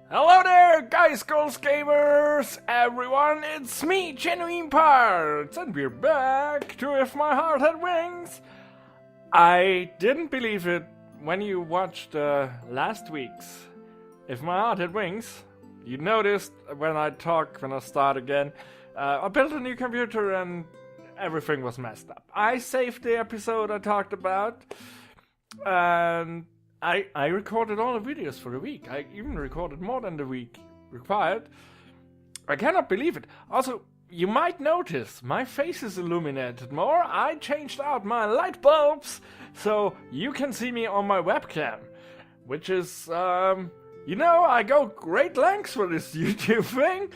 Hello there, guys, girls, gamers, everyone, it's me, GenuineParts, and we're back to If My Heart Had Wings. I didn't believe it when you watched last week's If My Heart Had Wings. You noticed when I start again, I built a new computer and everything was messed up. I saved the episode I talked about, and I recorded all the videos for the week. I even recorded more than the week required. I cannot believe it. Also, you might notice my face is illuminated more. I changed out my light bulbs so you can see me on my webcam. Which is, I go great lengths for this YouTube thing.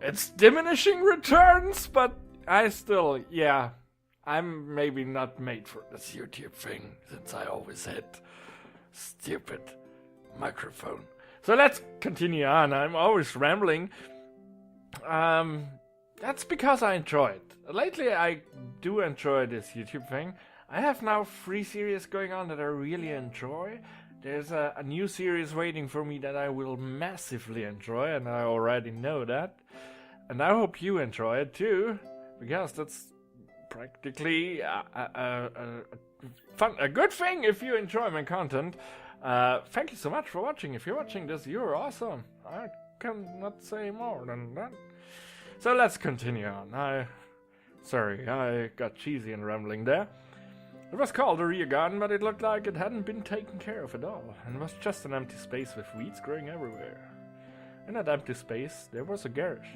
It's diminishing returns, but I'm maybe not made for this YouTube thing since I always had stupid microphone. So let's continue on. I'm always rambling. That's because I enjoy it. Lately I do enjoy this YouTube thing. I have now 3 series going on that I really enjoy. There's a new series waiting for me that I will massively enjoy, and I already know that. And I hope you enjoy it too, because that's practically a good thing if you enjoy my content. Thank you so much for watching. If you're watching this, you're awesome. I cannot say more than that. So let's continue on. I got cheesy and rambling there. It was called a rear garden, but it looked like it hadn't been taken care of at all, and was just an empty space with weeds growing everywhere. In that empty space, there was a garage.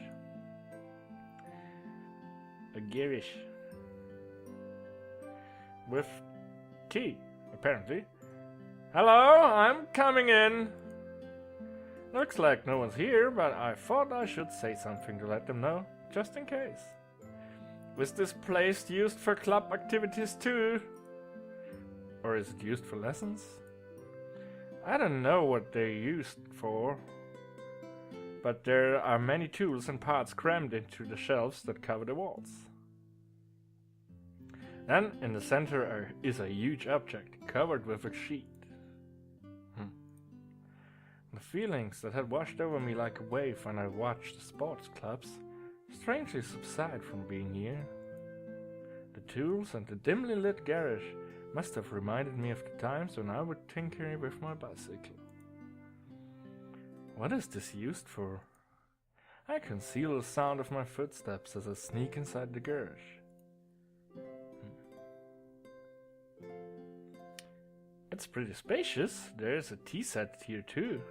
A garage. With key, apparently. Hello, I'm coming in. Looks like no one's here, but I thought I should say something to let them know, just in case. Was this place used for club activities too? Or is it used for lessons? I don't know what they're used for, but there are many tools and parts crammed into the shelves that cover the walls. Then, in the center is a huge object, covered with a sheet. The feelings that had washed over me like a wave when I watched the sports clubs strangely subside from being here. The tools and the dimly lit garage must have reminded me of the times when I would tinker with my bicycle. What is this used for? I conceal the sound of my footsteps as I sneak inside the garage. It's pretty spacious. There's a tea set here too.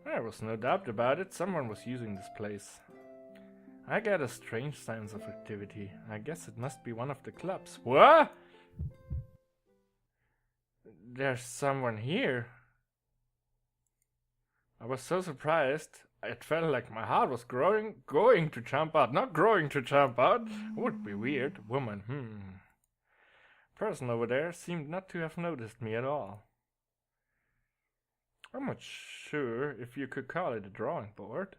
There was no doubt about it. Someone was using this place. I get a strange sense of activity. I guess it must be one of the clubs. What? There's someone here. I was so surprised. It felt like my heart was going to jump out. Not growing to jump out. Would be weird. Woman, Person over there seemed not to have noticed me at all. I'm not sure if you could call it a drawing board,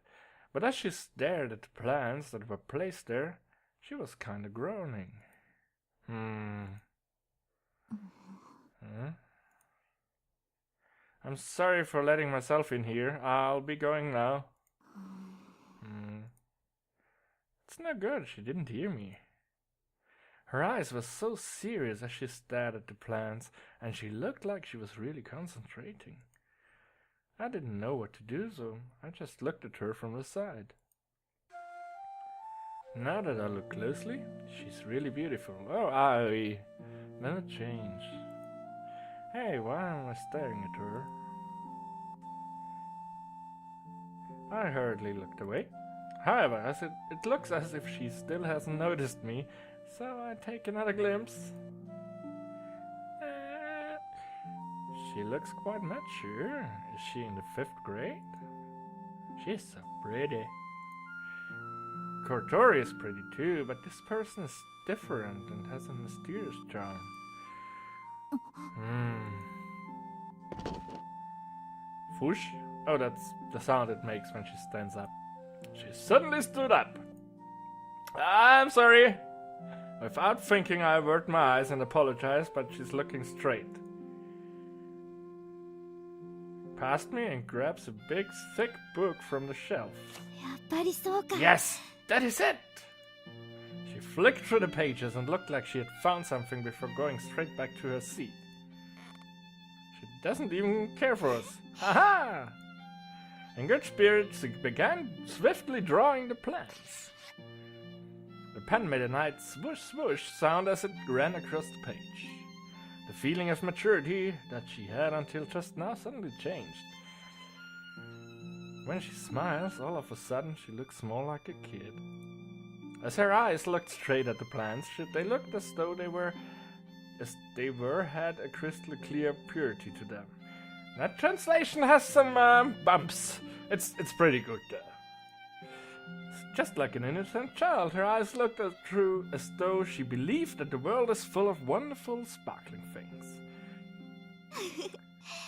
but as she stared at the plants that were placed there, she was kinda groaning. I'm sorry for letting myself in here. I'll be going now. It's no good, she didn't hear me. Her eyes were so serious as she stared at the plants, and she looked like she was really concentrating. I didn't know what to do, so I just looked at her from the side. Now that I look closely, she's really beautiful. Oh, Aoi. Then it changed. Hey, why am I staring at her? I hurriedly looked away. However, as it looks as if she still hasn't noticed me, so I take another glimpse. She looks quite mature. Is she in the 5th grade? She's so pretty. Kortori is pretty too, but this person is different and has a mysterious charm. Whoosh. Oh, that's the sound it makes when she stands up. She suddenly stood up. I'm sorry. Without thinking, I averted my eyes and apologized, but she's looking straight past me and grabs a big, thick book from the shelf. やっぱりそうか。 Yes, that is it! She flicked through the pages and looked like she had found something before going straight back to her seat. She doesn't even care for us. Haha! In good spirits, she began swiftly drawing the plans. The pen made a nice swoosh swoosh sound as it ran across the page. The feeling of maturity that she had until just now suddenly changed. When she smiles, all of a sudden she looks more like a kid. As her eyes looked straight at the plans, they looked as though they had a crystal clear purity to them. That translation has some bumps. It's pretty good. Just like an innocent child, her eyes looked through as though she believed that the world is full of wonderful, sparkling things.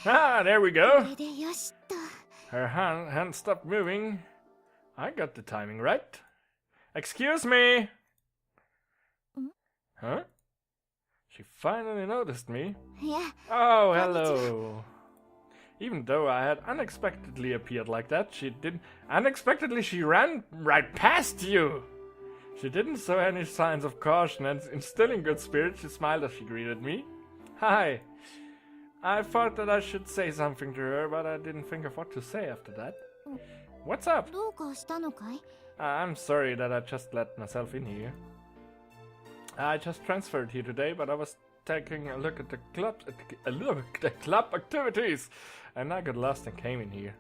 Ah, there we go. これでよしと。 Her hand stopped moving. I got the timing right. Excuse me. Huh? She finally noticed me. いや、 Oh, hello. Even though I had unexpectedly appeared like that, she ran right past you. She didn't show any signs of caution, and still in good spirits, she smiled as she greeted me. Hi. I thought that I should say something to her, but I didn't think of what to say after that. What's up? どうかしたのかい？ I'm sorry that I just let myself in here. I just transferred here today, but I was taking a look at the club activities, and I got lost and came in here.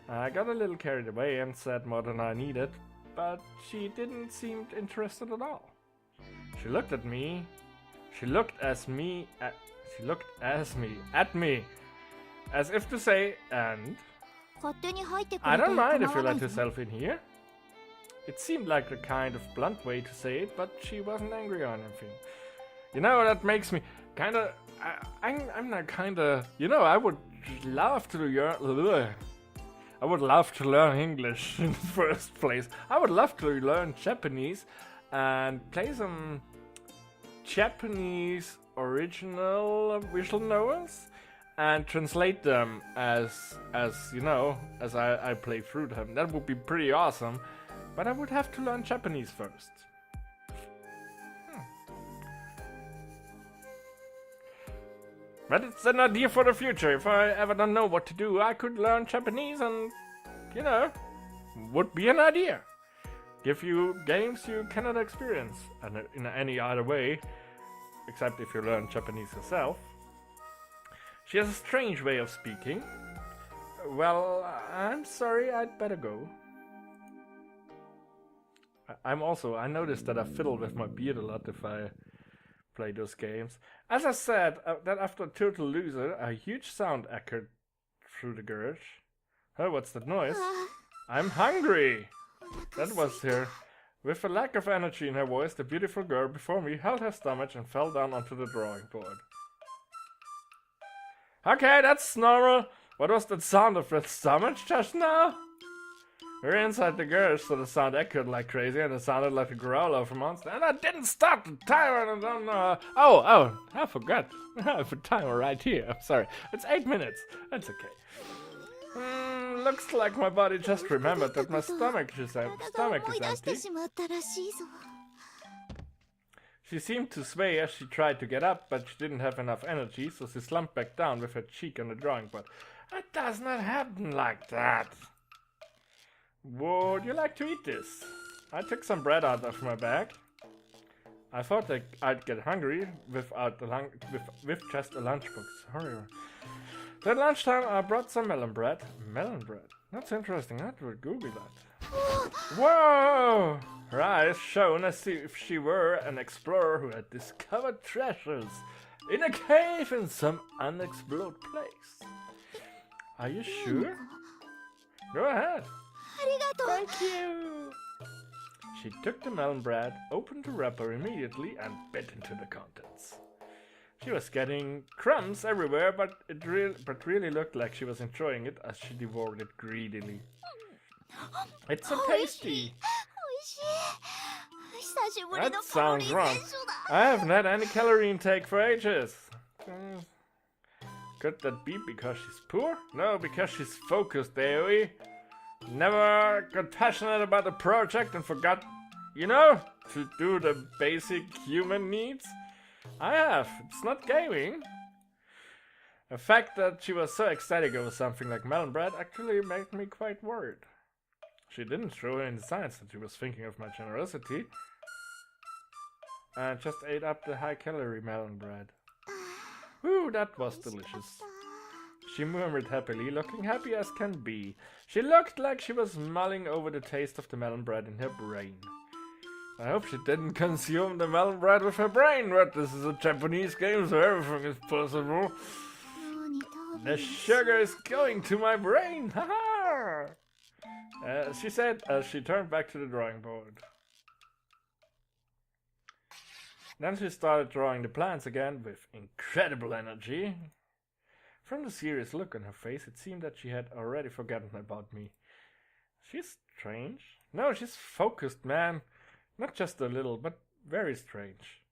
I got a little carried away and said more than I needed, but she didn't seem interested at all. She looked at me. She looked at me, as if to say, and 勝手に入ってく I れて don't mind if 構 you わない let ぞ。 yourself in here. It seemed like a kind of blunt way to say it, but she wasn't angry or anything. You know, that makes me kinda... I'm not kinda... You know, I would love to learn English in the first place. I would love to learn Japanese and play some Japanese original visual novels and translate them as you know, as I play through them. That would be pretty awesome, but I would have to learn Japanese first. But it's an idea for the future. If I ever don't know what to do, I could learn Japanese and, you know, would be an idea. Give you games you cannot experience in any other way, except if you learn Japanese yourself. She has a strange way of speaking. Well, I'm sorry, I'd better go. I noticed that I fiddle with my beard a lot if I play those games. As I said, that after a total loser, a huge sound echoed through the garage. Oh, what's that noise? I'm hungry! That was her. With a lack of energy in her voice, the beautiful girl before me held her stomach and fell down onto the drawing board. Okay, that's normal. What was that sound of her stomach just now? We're inside the garage, so the sound echoed like crazy, and it sounded like a growl of a monster. And I didn't start the timer, and I don't know. Oh, I forgot. I have a timer right here. I'm sorry. It's 8 minutes. That's okay. Looks like my body just remembered that my stomach is empty. 思い出してしまったらしいぞ。 She seemed to sway as she tried to get up, but she didn't have enough energy, so she slumped back down with her cheek on the drawing board. It does not happen like that. Would you like to eat this? I took some bread out of my bag. I thought that I'd get hungry with just a lunchbox. Sorry. At lunchtime, I brought some melon bread. Melon bread? That's interesting. I would Google that. Whoa! Her eyes shone as if she were an explorer who had discovered treasures in a cave in some unexplored place. Are you sure? Go ahead. ありがとう。 Thank you. She took the melon bread, opened the wrapper immediately, and bit into the contents. She was getting crumbs everywhere, but really looked like she was enjoying it as she devoured it greedily. It's so tasty. 美味しい。久しぶり That のカロリ sounds ー wrong. 摂取だ。 I haven't had any calorie intake for ages. Could that be because she's poor? No, because she's focused, Aoi. Never got passionate about the project and forgot, you know, to do the basic human needs? I have. It's not gaming. The fact that she was so ecstatic over something like melon bread actually made me quite worried. She didn't show any signs that she was thinking of my generosity. And just ate up the high-calorie melon bread. Ooh, that was delicious. She murmured happily, looking happy as can be. She looked like she was mulling over the taste of the melon bread in her brain. I hope she didn't consume the melon bread with her brain, but this is a Japanese game, so everything is possible. The sugar is going to my brain, haha! She said as she turned back to the drawing board. Then she started drawing the plants again with incredible energy. From the serious look on her face, it seemed that she had already forgotten about me. She's strange. No, she's focused, man. Not just a little, but very strange.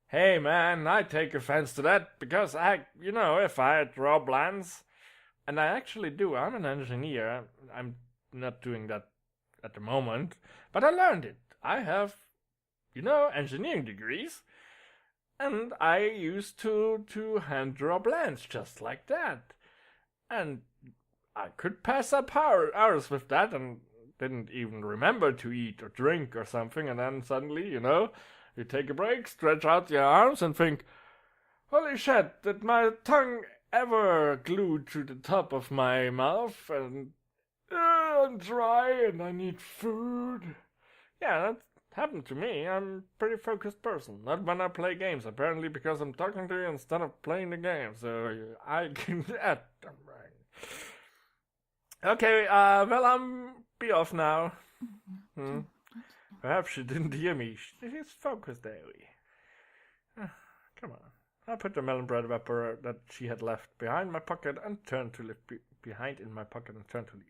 Hey, man, I take offense to that, because if I draw plants, and I actually do, I'm an engineer. I'm not doing that at the moment, but I learned it. I have, engineering degrees. And I used to hand draw plants just like that. And I could pass up hours with that and didn't even remember to eat or drink or something. And then suddenly, you take a break, stretch out your arms and think, holy shit, did my tongue ever glued to the top of my mouth? And I'm dry and I need food. Yeah, that happened to me. I'm a pretty focused person. Not when I play games, apparently, because I'm talking to you instead of playing the game. So I can add them right. Okay, well, I'm be off now. Perhaps she didn't hear me. She's focused, Aoi. Come on. I put the melon bread wrapper that she had left behind my pocket and turned to leave behind in my pocket and turned to leave.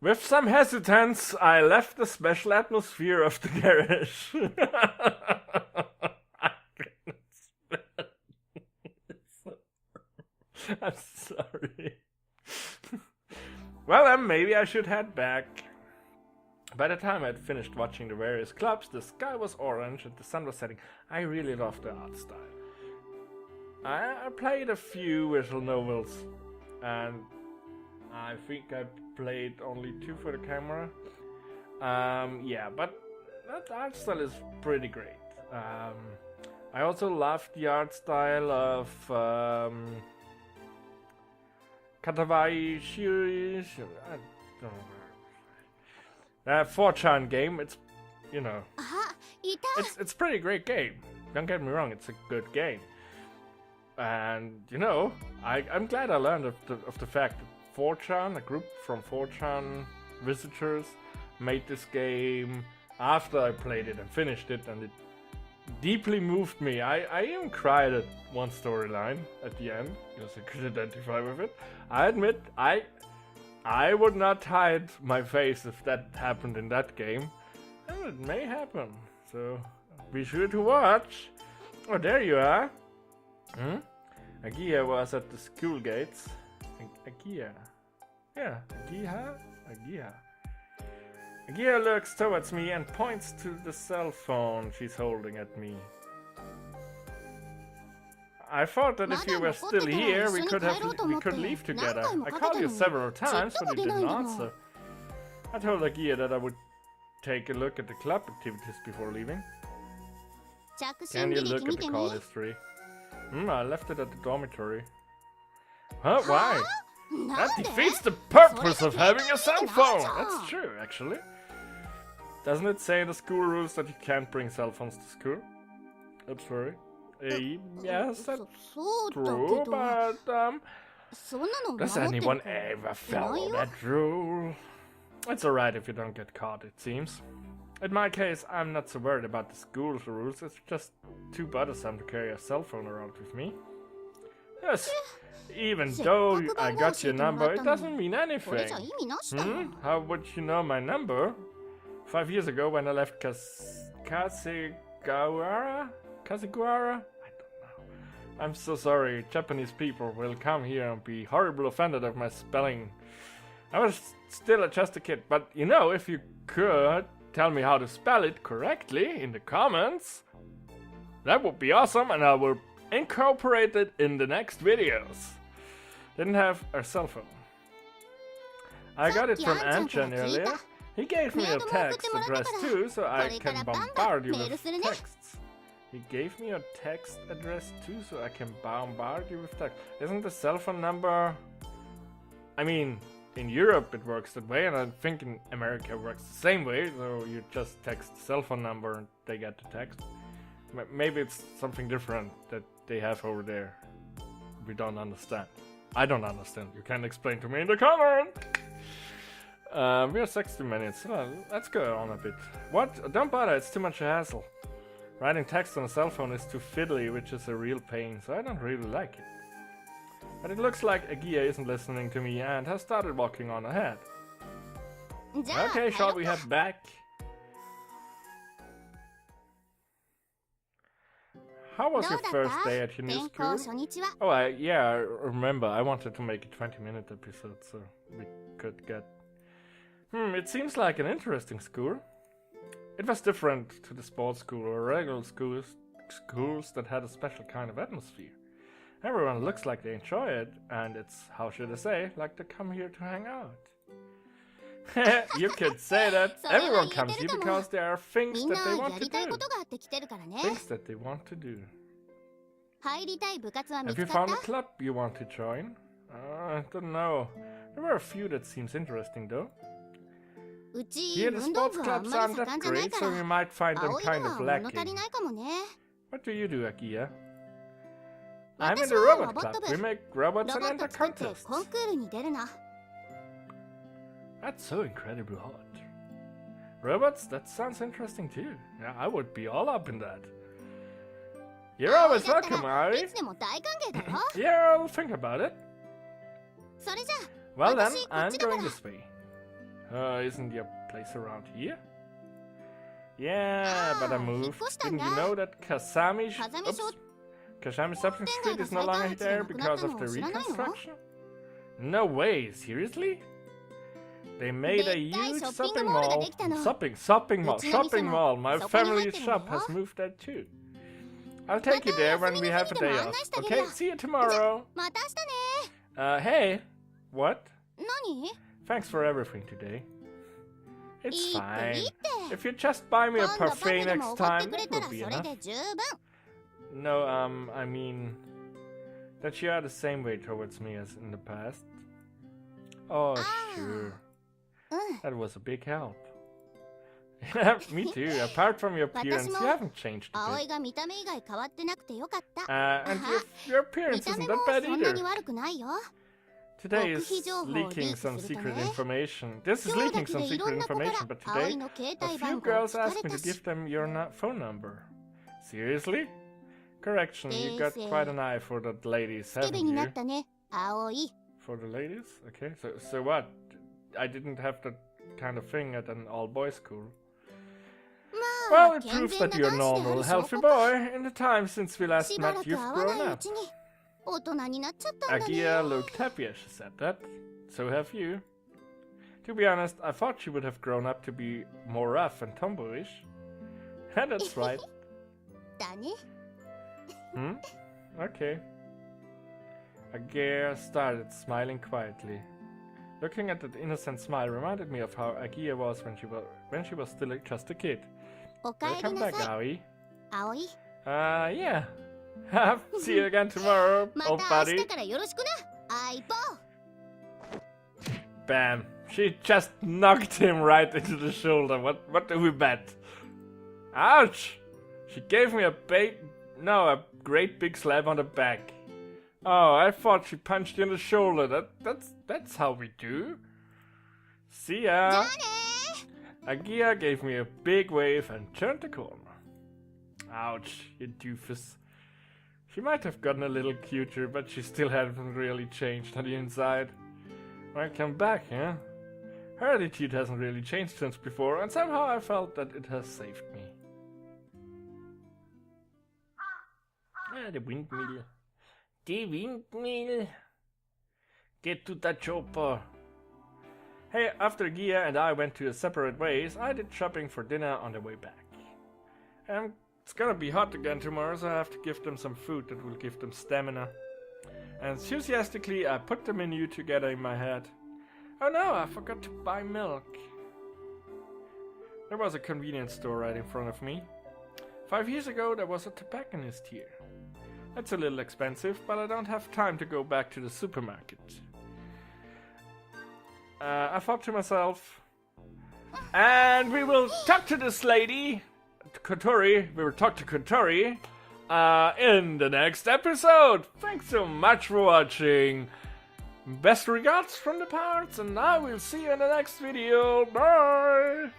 With some hesitance, I left the special atmosphere of the garage. I'm sorry. Well, then maybe I should head back. By the time I had finished watching the various clubs, the sky was orange and the sun was setting. I really loved the art style. I played a few visual novels, and I think I played only 2 for the camera. Yeah, but that art style is pretty great. I also loved the art style of Katawai Shiri. I don't know. That 4chan game, it's, it's a pretty great game. Don't get me wrong, it's a good game. And, I'm glad I learned of the fact that 4chan, a group from 4chan visitors, made this game after I played it and finished it, and it deeply moved me. I even cried at one storyline at the end, because I could identify with it. I admit, I would not hide my face if that happened in that game, and it may happen, so be sure to watch. Oh, there you are. Agia was at the school gates. Agia. Yeah, Agia. Agia looks towards me and points to the cell phone she's holding at me. I thought that if you were still here, we could leave together. I called you several times, but you didn't answer. I told Agia that I would take a look at the club activities before leaving. Can you look at the call history? I left it at the dormitory. Huh? Why? That defeats the purpose of having a cell phone! That's true, actually. Doesn't it say in the school rules that you can't bring cell phones to school? I'm sorry. Yes, that's true, but, does anyone ever follow that rule? It's alright if you don't get caught, it seems. In my case, I'm not so worried about the school's rules, it's just too bothersome to carry a cell phone around with me. Yes, even though I got your number, it doesn't mean anything. How would you know my number? 5 years ago, when I left Kasekatsu Kasagawa? Kasagawa? I don't know. I'm so sorry. Japanese people will come here and be horribly offended of my spelling. I was still just a kid, but you know, if you could tell me how to spell it correctly in the comments, that would be awesome, and I will incorporate it in the next videos. Didn't have a cell phone. I got it from Anchan earlier. He gave me a text address too, so I can bombard you with texts. He gave me a text address too, so I can bombard you with text. Isn't the cell phone number... I mean, in Europe it works that way, and I think in America it works the same way, so you just text the cell phone number and they get the text. Maybe it's something different that they have over there. We don't understand. I don't understand. You can explain to me in the comment! We are 60 minutes. Let's go on a bit. What? Don't bother, it's too much hassle. Writing text on a cell phone is too fiddly, which is a real pain, so I don't really like it. But it looks like Agia isn't listening to me and has started walking on ahead. Okay, shall we head back? How was your first day at your new school? Oh, yeah, I remember. I wanted to make a 20-minute episode, so we could get... it seems like an interesting school. It was different to the sports school or regular schools that had a special kind of atmosphere. Everyone looks like they enjoy it, and it's, how should I say, like they come here to hang out. You could say that. Everyone comes here because there are things that they want to do. Things that they want to do. Have you found a club you want to join? I don't know. There were a few that seems interesting though. Here the sports clubs aren't that great, so we might find them kind of lacking. What do you do, Akia? I'm in the robot club. We make robots and enter contests. That's so incredibly hot. Robots? That sounds interesting too. Yeah, I would be all up in that. You're always welcome, Aoi. Yeah, I'll think about it. Well then, I'm going this way. Isn't your place around here? Yeah, but I moved. Didn't you know that Kasami Shopping Street is no longer there because of the reconstruction? No way, seriously? They made a huge shopping mall. Shopping mall. My family's shop has moved there too. I'll take you there when we have a day off. Okay, see you tomorrow. Hey. What? Thanks for everything today. It's fine. If you just buy me a parfait next time, it will be enough. No, I mean... that you are the same way towards me as in the past. Oh, sure. That was a big help. Me too. Apart from your appearance, you haven't changed a bit. And your appearance isn't that bad either. Today is leaking some secret information. This is leaking some secret information, but today a few girls asked me to give them your phone number. Seriously? Correction, you got quite an eye for the ladies, haven't you? For the ladies? Okay, so what? I didn't have that kind of thing at an all-boys school. Well, it proves that you're a normal, healthy boy. In the time since we last met, you've grown up. Agia looked happy as she said that. So have you. To be honest, I thought she would have grown up to be more rough and tomboyish. And that's right. Okay. Agia started smiling quietly. Looking at that innocent smile reminded me of how Agia was when she was still just a kid. Welcome back, Aoi. Yeah. See you again tomorrow, old buddy. Bam. She just knocked him right into the shoulder. What do we bet? Ouch! She gave me a great big slap on the back. Oh, I thought she punched you in the shoulder. That's how we do. See ya. Agia gave me a big wave and turned the corner. Ouch, you doofus. She might have gotten a little cuter, but she still hasn't really changed on the inside. Welcome back, huh? Her attitude hasn't really changed since before, and somehow I felt that it has saved me. Ah, the windmill. The windmill. Get to the chopper. Hey, after Gia and I went to separate ways, I did shopping for dinner on the way back. It's gonna be hot again tomorrow, so I have to give them some food that will give them stamina. Enthusiastically, I put the menu together in my head. Oh no, I forgot to buy milk. There was a convenience store right in front of me. 5 years ago, there was a tobacconist here. That's a little expensive, but I don't have time to go back to the supermarket. I thought to myself, and we will talk to this lady, Kotori. We will talk to Kotori in the next episode. Thanks so much for watching. Best regards from the parts, and I will see you in the next video. Bye!